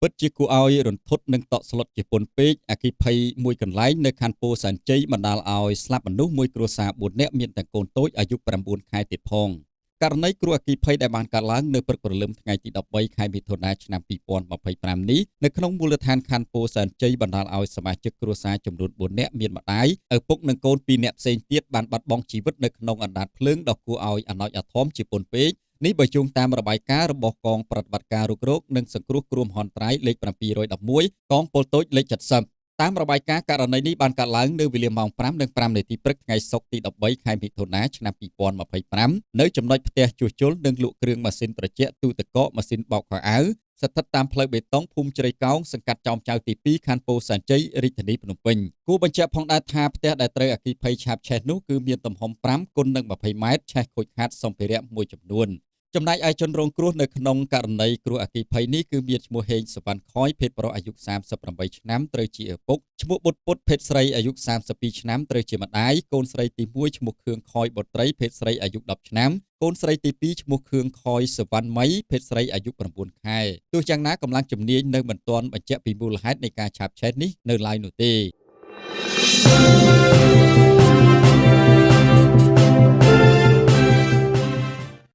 ពិតជាគួរឲ្យរន្ធត់និងតក់ស្លុតជាពន់ពេកអគ្គិភ័យមួយកន្លែងនៅខណ្ឌពោធិ៍សែនជ័យបណ្ដាលឲ្យស្លាប់មនុស្សមួយគ្រួសារ4នាក់មានទាំងកូនតូចអាយុ9ខែទៀតផងករណីគ្រោះអគ្គិភ័យដែលបានកើតឡើងនៅព្រឹកព្រលឹមថ្ងៃទី13ខែមិថុនាឆ្នាំ2025នេះនៅក្នុងមូលដ្ឋានខណ្ឌពោធិ៍សែនជ័យបណ្ដាលឲ្យសមាជិកគ្រួសារចំនួន4នាក់មានម្ដាយឪពុកនិងកូន2នាក់ផ្សេងទៀតបានបាត់បង់ជីវិតនៅក្នុងអណ្ដាតភ្លើងដ៏គួរឲ្យអាណោចអាធមជាពន់ពេកនេះបើយោងតាមរបាយការណ៍របស់កងប្រតិបត្តិការរុករកនិងសង្គ្រោះគ្រោះមហន្តរាយលេខ711កងពលតូចលេខ70តាមរបាយការណ៍ករណីនេះបានកើតឡើងនៅវេលាម៉ោង5:05នាទីព្រឹកថ្ងៃសុក្រទី13ខែមិថុនាឆ្នាំ2025នៅចំណុចផ្ទះជួសជុលនិងលក់គ្រឿងម៉ាស៊ីនត្រជាក់ទូទឹកកកម៉ាស៊ីនបោកខោអាវស្ថិតតាមផ្លូវបេតុងភូមិជ្រៃកោងសង្កាត់ចោមចៅទី2ខណ្ឌពោធិ៍សែនជ័យរាជធានីភ្នំពេញគួរបញ្ជាក់ផងដែរថាផ្ទះដែលត្រូវអគ្គិភ័យឆាបឆេះនោះគឺមានទំហំ5 × 20 ម៉ែត្រឆេះខូចខាតសម្ភារៈមួយចំនួនចំណែកឯជនរងគ្រោះនៅក្នុងករណីគ្រោះអគ្គិភ័យនេះគឺមានឈ្មោះហេងសវណ្ណខយភេទប្រុសអាយុ38ឆ្នាំត្រូវជាឪពុកឈ្មោះបុត្រពុតភេទស្រីអាយុ32ឆ្នាំត្រូវជាម្ដាយកូនស្រីទី1ឈ្មោះខឿងខយបុត្រីភេទស្រីអាយុ10ឆ្នាំកូនស្រីទី2ឈ្មោះខឿងខយសវណ្ណមីភេទស្រីអាយុ9ខែទោះយ៉ាងណាកម្លាំងជំនាញនៅមិនទាន់បញ្ជាក់ពីមូលហេតុនៃការឆាបឆេះនេះនៅឡើយនោះទេ